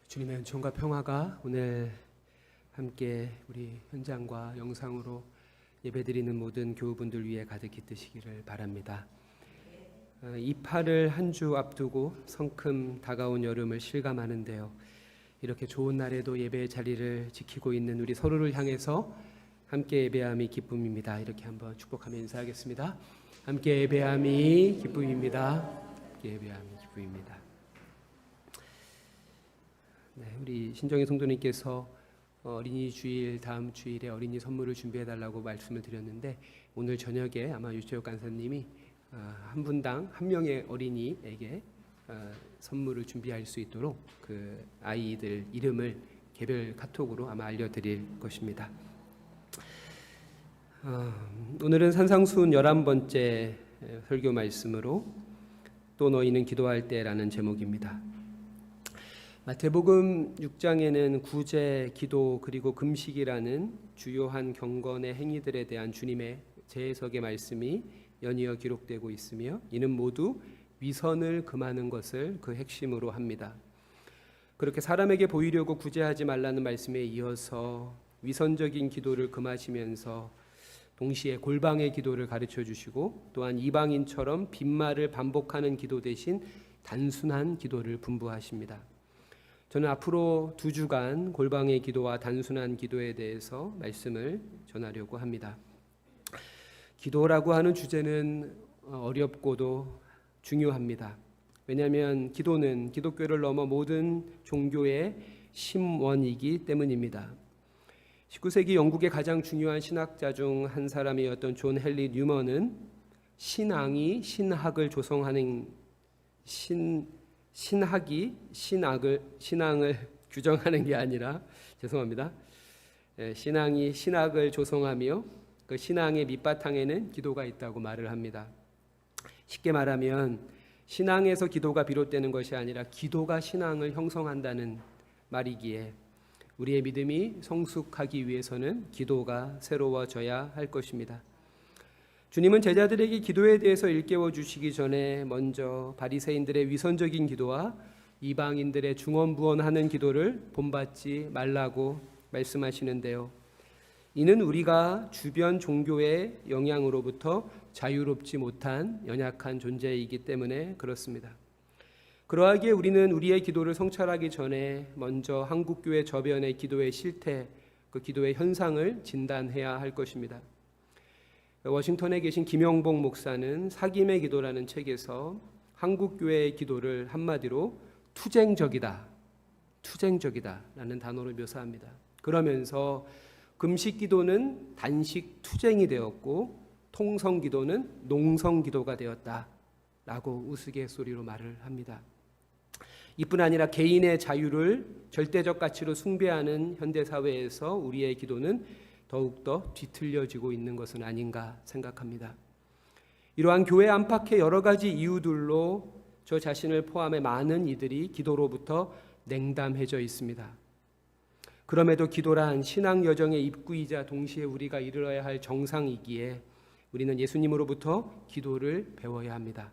주님의 은총과 평화가 오늘 함께 우리 현장과 영상으로 예배드리는 모든 교우분들 위해 가득히 뜨시기를 바랍니다. 이파를 한 주 앞두고 성큼 다가온 여름을 실감하는데요. 이렇게 좋은 날에도 예배의 자리를 지키고 있는 우리 서로를 향해서 함께 예배함이 기쁨입니다. 이렇게 한번 축복하며 인사하겠습니다. 함께 예배함이 기쁨입니다. 함께 예배함이 기쁨입니다. 네, 우리 신정희 성도님께서 어린이 주일 다음 주일에 어린이 선물을 준비해 달라고 말씀을 드렸는데 오늘 저녁에 아마 유채혁 간사님이 한 분당 한 명의 어린이에게 선물을 준비할 수 있도록 그 아이들 이름을 개별 카톡으로 아마 알려드릴 것입니다. 오늘은 산상수훈 11번째 설교 말씀으로 또 너희는 기도할 때라는 제목입니다. 마태복음 6장에는 구제, 기도 그리고 금식이라는 주요한 경건의 행위들에 대한 주님의 재해석의 말씀이 연이어 기록되고 있으며 이는 모두 위선을 금하는 것을 그 핵심으로 합니다. 그렇게 사람에게 보이려고 구제하지 말라는 말씀에 이어서 위선적인 기도를 금하시면서 동시에 골방의 기도를 가르쳐 주시고 또한 이방인처럼 빈말을 반복하는 기도 대신 단순한 기도를 분부하십니다. 저는 앞으로 2주간 골방의 기도와 단순한 기도에 대해서 말씀을 전하려고 합니다. 기도라고 하는 주제는 어렵고도 중요합니다. 왜냐하면 기도는 기독교를 넘어 모든 종교의 심원이기 때문입니다. 19세기 영국의 가장 중요한 신학자 중 한 사람이었던 존 헨리 뉴먼은 신앙이 신학을 조성하는 신앙을 규정하는 게 아니라 신앙이 신학을 조성하며 그 신앙의 밑바탕에는 기도가 있다고 말을 합니다. 쉽게 말하면 신앙에서 기도가 비롯되는 것이 아니라 기도가 신앙을 형성한다는 말이기에 우리의 믿음이 성숙하기 위해서는 기도가 새로워져야 할 것입니다. 주님은 제자들에게 기도에 대해서 일깨워 주시기 전에 먼저 바리새인들의 위선적인 기도와 이방인들의 중언부언하는 기도를 본받지 말라고 말씀하시는데요. 이는 우리가 주변 종교의 영향으로부터 자유롭지 못한 연약한 존재이기 때문에 그렇습니다. 그러하기에 우리는 우리의 기도를 성찰하기 전에 먼저 한국교회 저변의 기도의 실태, 그 기도의 현상을 진단해야 할 것입니다. 워싱턴에 계신 김영복 목사는 사김의 기도라는 책에서 한국교회의 기도를 한마디로 투쟁적이다라는 단어로 묘사합니다. 그러면서 금식 기도는 단식 투쟁이 되었고 통성 기도는 농성 기도가 되었다라고 우스갯소리로 말을 합니다. 이뿐 아니라 개인의 자유를 절대적 가치로 숭배하는 현대사회에서 우리의 기도는 더욱더 뒤틀려지고 있는 것은 아닌가 생각합니다. 이러한 교회 안팎의 여러 가지 이유들로 저 자신을 포함해 많은 이들이 기도로부터 냉담해져 있습니다. 그럼에도 기도란 신앙 여정의 입구이자 동시에 우리가 이르러야 할 정상이기에 우리는 예수님으로부터 기도를 배워야 합니다.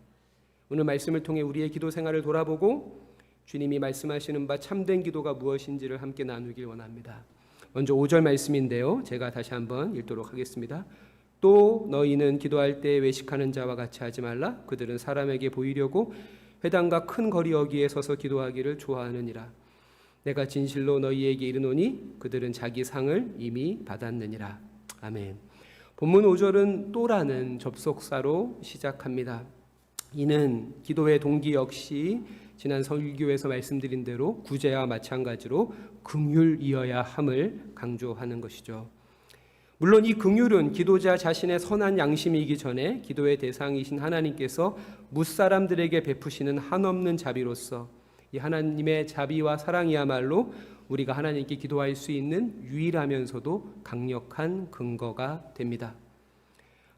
오늘 말씀을 통해 우리의 기도 생활을 돌아보고 주님이 말씀하시는 바 참된 기도가 무엇인지를 함께 나누길 원합니다. 먼저 5절 말씀인데요. 제가 다시 한번 읽도록 하겠습니다. 또 너희는 기도할 때 외식하는 자와 같이 하지 말라. 그들은 사람에게 보이려고 회당과 큰 거리 어귀에 서서 기도하기를 좋아하느니라. 내가 진실로 너희에게 이르노니 그들은 자기 상을 이미 받았느니라. 아멘. 본문 5절은 또라는 접속사로 시작합니다. 이는 기도의 동기 역시 지난 설교에서 말씀드린 대로 구제와 마찬가지로 긍휼이어야 함을 강조하는 것이죠. 물론 이 긍휼은 기도자 자신의 선한 양심이기 전에 기도의 대상이신 하나님께서 무사람들에게 베푸시는 한없는 자비로서 이 하나님의 자비와 사랑이야말로 우리가 하나님께 기도할 수 있는 유일하면서도 강력한 근거가 됩니다.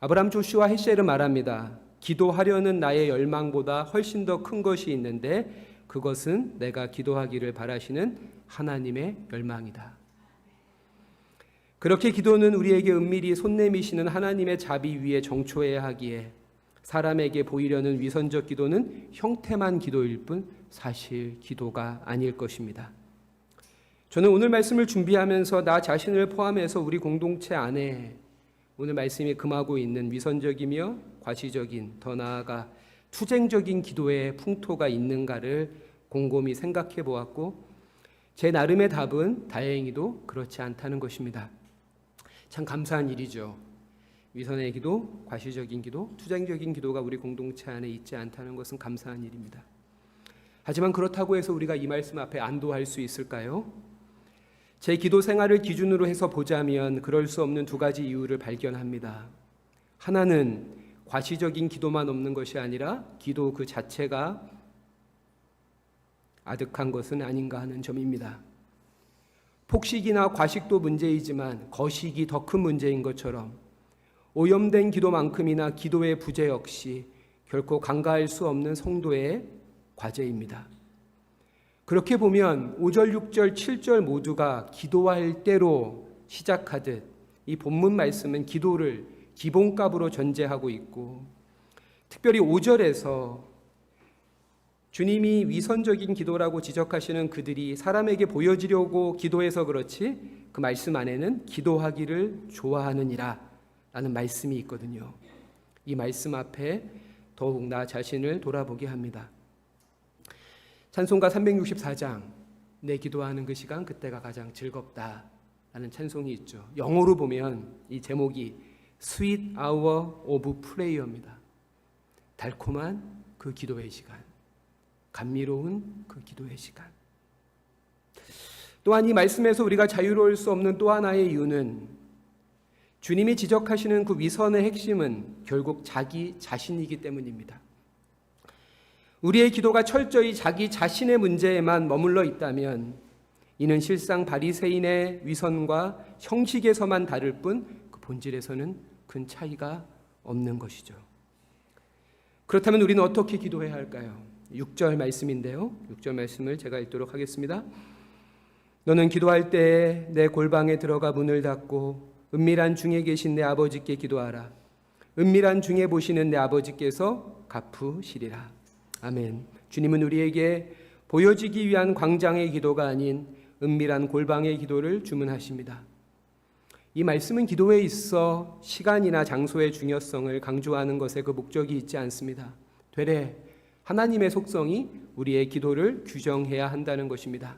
아브람 조슈아 헷셀은 말합니다. 기도하려는 나의 열망보다 훨씬 더 큰 것이 있는데 그것은 내가 기도하기를 바라시는 하나님의 열망이다. 그렇게 기도는 우리에게 은밀히 손내미시는 하나님의 자비 위에 정초해야 하기에 사람에게 보이려는 위선적 기도는 형태만 기도일 뿐 사실 기도가 아닐 것입니다. 저는 오늘 말씀을 준비하면서 나 자신을 포함해서 우리 공동체 안에 오늘 말씀이 금하고 있는 위선적이며 과시적인, 더 나아가 투쟁적인 기도의 풍토가 있는가를 곰곰이 생각해 보았고, 제 나름의 답은 다행히도 그렇지 않다는 것입니다. 참 감사한 일이죠. 위선의 기도, 과시적인 기도, 투쟁적인 기도가 우리 공동체 안에 있지 않다는 것은 감사한 일입니다. 하지만 그렇다고 해서 우리가 이 말씀 앞에 안도할 수 있을까요? 제 기도 생활을 기준으로 해서 보자면 그럴 수 없는 두 가지 이유를 발견합니다. 하나는 과시적인 기도만 없는 것이 아니라 기도 그 자체가 아득한 것은 아닌가 하는 점입니다. 폭식이나 과식도 문제이지만 거식이 더 큰 문제인 것처럼 오염된 기도만큼이나 기도의 부재 역시 결코 간과할 수 없는 성도의 과제입니다. 그렇게 보면 5절, 6절, 7절 모두가 기도할 때로 시작하듯 이 본문 말씀은 기도를 기본값으로 전제하고 있고, 특별히 5절에서 주님이 위선적인 기도라고 지적하시는 그들이 사람에게 보여지려고 기도해서 그렇지 그 말씀 안에는 기도하기를 좋아하느니라 라는 말씀이 있거든요. 이 말씀 앞에 더욱 나 자신을 돌아보게 합니다. 찬송가 364장, 내 기도하는 그 시간 그때가 가장 즐겁다 라는 찬송이 있죠. 영어로 보면 이 제목이 Sweet Hour of Prayer입니다. 달콤한 그 기도의 시간, 감미로운 그 기도의 시간. 또한 이 말씀에서 우리가 자유로울 수 없는 또 하나의 이유는 주님이 지적하시는 그 위선의 핵심은 결국 자기 자신이기 때문입니다. 우리의 기도가 철저히 자기 자신의 문제에만 머물러 있다면 이는 실상 바리새인의 위선과 형식에서만 다를 뿐 그 본질에서는 큰 차이가 없는 것이죠. 그렇다면 우리는 어떻게 기도해야 할까요? 6절 말씀인데요. 6절 말씀을 제가 읽도록 하겠습니다. 너는 기도할 때에 내 골방에 들어가 문을 닫고 은밀한 중에 계신 내 아버지께 기도하라. 은밀한 중에 보시는 내 아버지께서 갚으시리라. 아멘. 주님은 우리에게 보여지기 위한 광장의 기도가 아닌 은밀한 골방의 기도를 주문하십니다. 이 말씀은 기도에 있어 시간이나 장소의 중요성을 강조하는 것에 그 목적이 있지 않습니다. 되레 하나님의 속성이 우리의 기도를 규정해야 한다는 것입니다.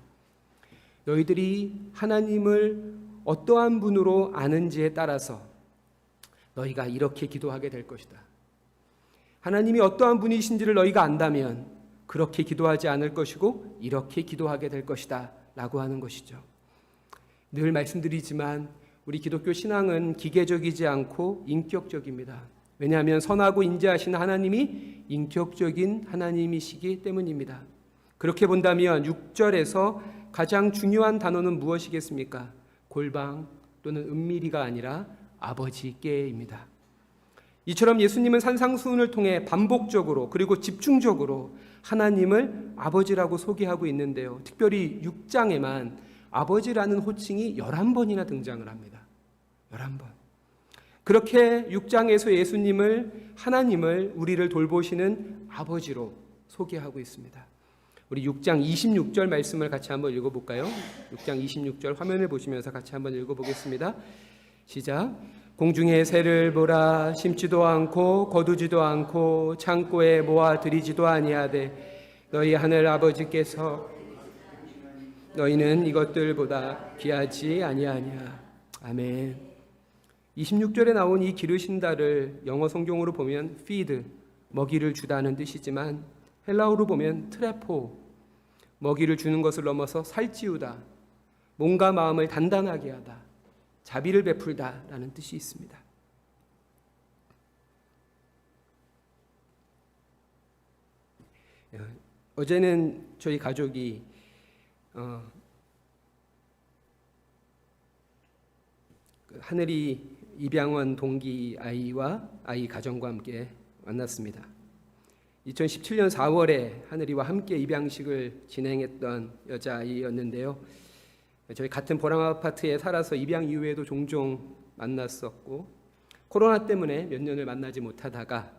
너희들이 하나님을 어떠한 분으로 아는지에 따라서 너희가 이렇게 기도하게 될 것이다. 하나님이 어떠한 분이신지를 너희가 안다면 그렇게 기도하지 않을 것이고 이렇게 기도하게 될 것이다 라고 하는 것이죠. 늘 말씀드리지만 우리 기독교 신앙은 기계적이지 않고 인격적입니다. 왜냐하면 선하고 인자하신 하나님이 인격적인 하나님이시기 때문입니다. 그렇게 본다면 6절에서 가장 중요한 단어는 무엇이겠습니까? 골방 또는 은밀히가 아니라 아버지께입니다. 이처럼 예수님은 산상수훈을 통해 반복적으로 그리고 집중적으로 하나님을 아버지라고 소개하고 있는데요. 특별히 6장에만 아버지라는 호칭이 11번이나 등장을 합니다. 11번. 그렇게 6장에서 예수님을, 하나님을 우리를 돌보시는 아버지로 소개하고 있습니다. 우리 6장 26절 말씀을 같이 한번 읽어볼까요? 6장 26절 화면을 보시면서 같이 한번 읽어보겠습니다. 시작. 공중의 새를 보라. 심지도 않고 거두지도 않고 창고에 모아 들이지도 아니하되 너희 하늘 아버지께서 너희는 이것들보다 귀하지 아니하냐. 아멘. 26절에 나온 이 기르신다를 영어 성경으로 보면 feed, 먹이를 주다는 뜻이지만 헬라어로 보면 트레포, 먹이를 주는 것을 넘어서 살찌우다, 몸과 마음을 단단하게 하다, 자비를 베풀다라는 뜻이 있습니다. 어제는 저희 가족이 하늘이 입양원 동기 아이와 아이 가정과 함께 만났습니다. 2017년 4월에 하늘이와 함께 입양식을 진행했던 여자아이였는데요. 저희 같은 보람 아파트에 살아서 입양 이후에도 종종 만났었고 코로나 때문에 몇 년을 만나지 못하다가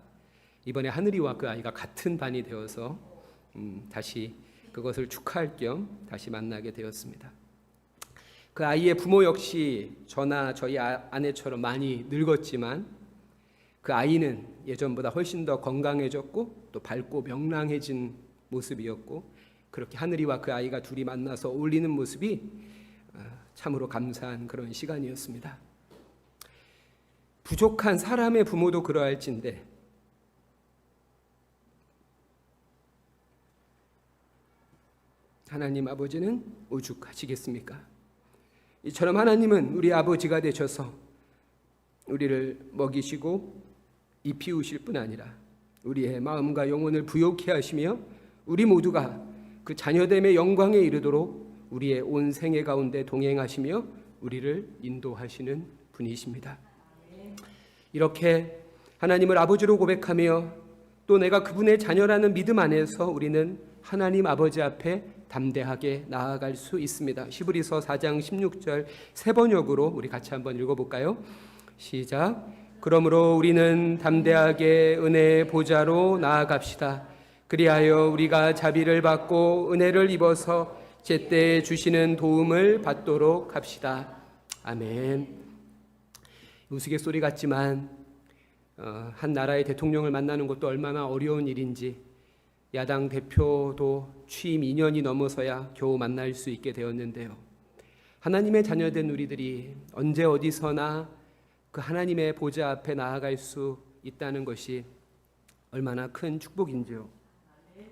이번에 하늘이와 그 아이가 같은 반이 되어서 다시 그것을 축하할 겸 다시 만나게 되었습니다. 그 아이의 부모 역시 저나 저희 아내처럼 많이 늙었지만 그 아이는 예전보다 훨씬 더 건강해졌고 또 밝고 명랑해진 모습이었고, 그렇게 하늘이와 그 아이가 둘이 만나서 어울리는 모습이 참으로 감사한 그런 시간이었습니다. 부족한 사람의 부모도 그러할진데 하나님 아버지는 오죽하시겠습니까? 이처럼 하나님은 우리 아버지가 되셔서 우리를 먹이시고 입히우실 뿐 아니라 우리의 마음과 영혼을 부욕케 하시며 우리 모두가 그 자녀됨의 영광에 이르도록 우리의 온 생애 가운데 동행하시며 우리를 인도하시는 분이십니다. 이렇게 하나님을 아버지로 고백하며 또 내가 그분의 자녀라는 믿음 안에서 우리는 하나님 아버지 앞에 담대하게 나아갈 수 있습니다. 히브리서 4장 16절 세 번역으로 우리 같이 한번 읽어볼까요? 시작. 그러므로 우리는 담대하게 은혜의 보좌로 나아갑시다. 그리하여 우리가 자비를 받고 은혜를 입어서 제때에 주시는 도움을 받도록 합시다. 아멘. 우스갯소리 같지만 한 나라의 대통령을 만나는 것도 얼마나 어려운 일인지 야당 대표도 취임 2년이 넘어서야 겨우 만날 수 있게 되었는데요. 하나님의 자녀된 우리들이 언제 어디서나 그 하나님의 보좌 앞에 나아갈 수 있다는 것이 얼마나 큰 축복인지요.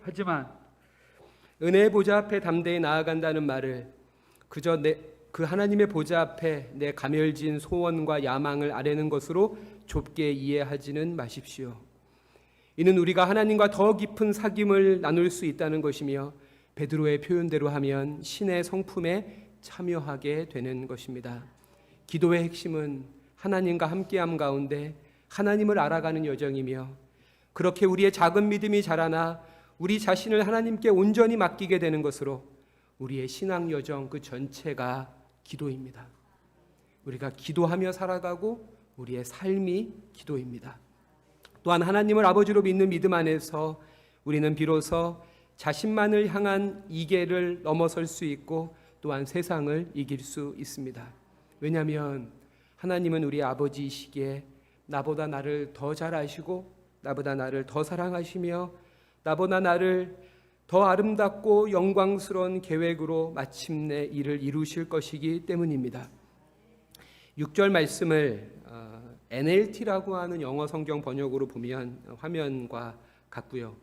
하지만 은혜의 보좌 앞에 담대히 나아간다는 말을 그저 그 하나님의 보좌 앞에 내 가멸진 소원과 야망을 아뢰는 것으로 좁게 이해하지는 마십시오. 이는 우리가 하나님과 더 깊은 사귐을 나눌 수 있다는 것이며 베드로의 표현대로 하면 신의 성품에 참여하게 되는 것입니다. 기도의 핵심은 하나님과 함께함 가운데 하나님을 알아가는 여정이며, 그렇게 우리의 작은 믿음이 자라나 우리 자신을 하나님께 온전히 맡기게 되는 것으로 우리의 신앙 여정 그 전체가 기도입니다. 우리가 기도하며 살아가고 우리의 삶이 기도입니다. 또한 하나님을 아버지로 믿는 믿음 안에서 우리는 비로소 자신만을 향한 이계를 넘어설 수 있고 또한 세상을 이길 수 있습니다. 왜냐하면 하나님은 우리 아버지이시기에 나보다 나를 더 잘 아시고 나보다 나를 더 사랑하시며 나보다 나를 더 아름답고 영광스러운 계획으로 마침내 이를 이루실 것이기 때문입니다. 6절 말씀을 NLT라고 하는 영어 성경 번역으로 보면 화면과 같고요.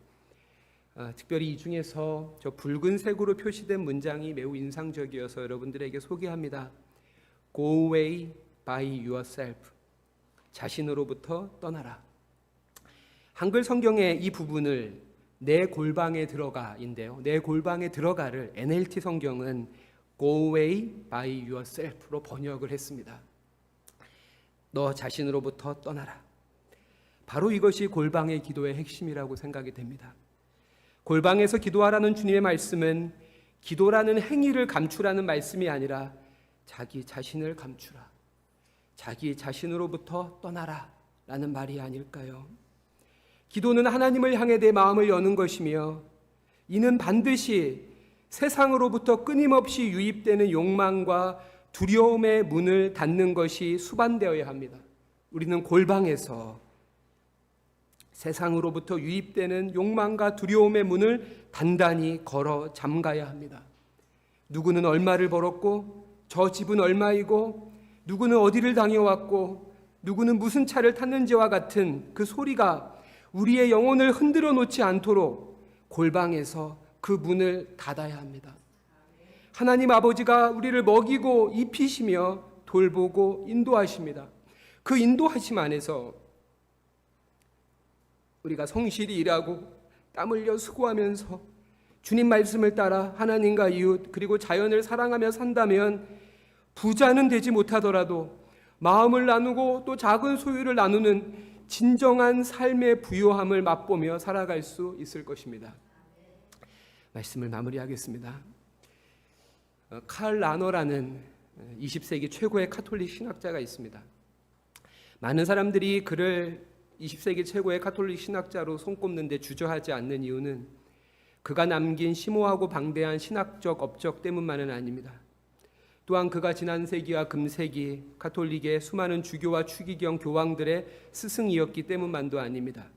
특별히 이 중에서 저 붉은색으로 표시된 문장이 매우 인상적이어서 여러분들에게 소개합니다. Go away by yourself. 자신으로부터 떠나라. 한글 성경의 이 부분을 내 골방에 들어가인데요. 내 골방에 들어가를 NLT 성경은 Go away by yourself로 번역을 했습니다. 너 자신으로부터 떠나라. 바로 이것이 골방의 기도의 핵심이라고 생각이 됩니다. 골방에서 기도하라는 주님의 말씀은 기도라는 행위를 감추라는 말씀이 아니라 자기 자신을 감추라, 자기 자신으로부터 떠나라 라는 말이 아닐까요? 기도는 하나님을 향해 내 마음을 여는 것이며 이는 반드시 세상으로부터 끊임없이 유입되는 욕망과 두려움의 문을 닫는 것이 수반되어야 합니다. 우리는 골방에서 세상으로부터 유입되는 욕망과 두려움의 문을 단단히 걸어 잠가야 합니다. 누구는 얼마를 벌었고 저 집은 얼마이고 누구는 어디를 다녀왔고 누구는 무슨 차를 탔는지와 같은 그 소리가 우리의 영혼을 흔들어 놓지 않도록 골방에서 그 문을 닫아야 합니다. 하나님 아버지가 우리를 먹이고 입히시며 돌보고 인도하십니다. 그 인도하심 안에서 우리가 성실히 일하고 땀 흘려 수고하면서 주님 말씀을 따라 하나님과 이웃 그리고 자연을 사랑하며 산다면 부자는 되지 못하더라도 마음을 나누고 또 작은 소유를 나누는 진정한 삶의 부요함을 맛보며 살아갈 수 있을 것입니다. 말씀을 마무리하겠습니다. 칼 라너라는 20세기 최고의 카톨릭 신학자가 있습니다. 많은 사람들이 그를 20세기 최고의 카톨릭 신학자로 손꼽는데 주저하지 않는 이유는 그가 남긴 심오하고 방대한 신학적 업적 때문만은 아닙니다. 또한 그가 지난 세기와 금세기 가톨릭의 수많은 주교와 추기경 교황들의 스승이었기 때문만도 아닙니다.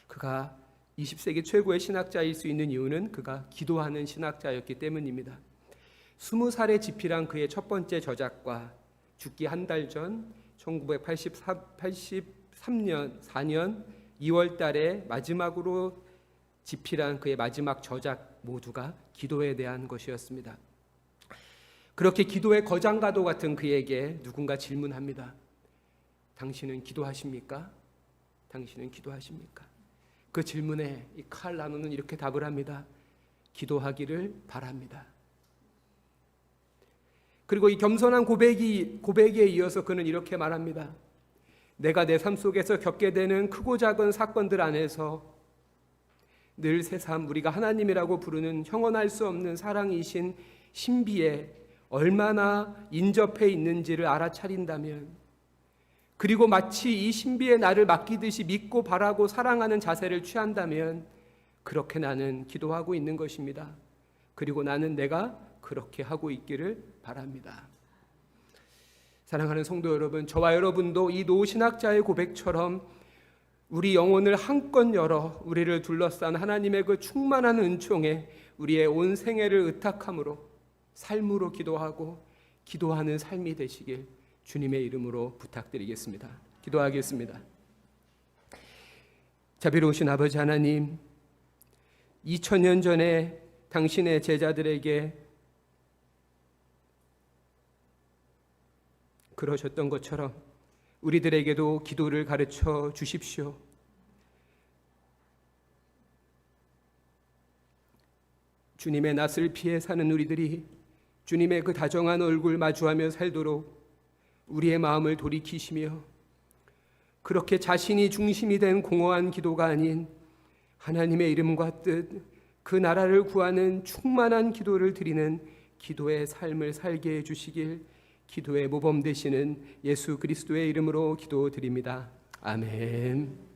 그가 20세기 최고의 신학자일 수 있는 이유는 그가 기도하는 신학자였기 때문입니다. 20살에 집필한 그의 첫 번째 저작과 죽기 한 달 전 1983년 4년 2월 달에 마지막으로 집필한 그의 마지막 저작 모두가 기도에 대한 것이었습니다. 그렇게 기도의 거장가도 같은 그에게 누군가 질문합니다. 당신은 기도하십니까? 당신은 기도하십니까? 그 질문에 이 칼 나누는 이렇게 답을 합니다. 기도하기를 바랍니다. 그리고 이 겸손한 고백에 이어서 그는 이렇게 말합니다. 내가 내 삶 속에서 겪게 되는 크고 작은 사건들 안에서 늘 새삼 우리가 하나님이라고 부르는 형언할 수 없는 사랑이신 신비에 얼마나 인접해 있는지를 알아차린다면, 그리고 마치 이 신비에 나를 맡기듯이 믿고 바라고 사랑하는 자세를 취한다면 그렇게 나는 기도하고 있는 것입니다. 그리고 나는 내가 그렇게 하고 있기를 바랍니다. 사랑하는 성도 여러분, 저와 여러분도 이 노신학자의 고백처럼 우리 영혼을 한껏 열어 우리를 둘러싼 하나님의 그 충만한 은총에 우리의 온 생애를 의탁함으로 삶으로 기도하고 기도하는 삶이 되시길 주님의 이름으로 부탁드리겠습니다. 기도하겠습니다. 자비로우신 아버지 하나님, 2000년 전에 당신의 제자들에게 그러셨던 것처럼 우리들에게도 기도를 가르쳐 주십시오. 주님의 낯을 피해 사는 우리들이 주님의 그 다정한 얼굴 마주하며 살도록 우리의 마음을 돌이키시며, 그렇게 자신이 중심이 된 공허한 기도가 아닌 하나님의 이름과 뜻, 그 나라를 구하는 충만한 기도를 드리는 기도의 삶을 살게 해주시길 기도의 모범 되시는 예수 그리스도의 이름으로 기도드립니다. 아멘.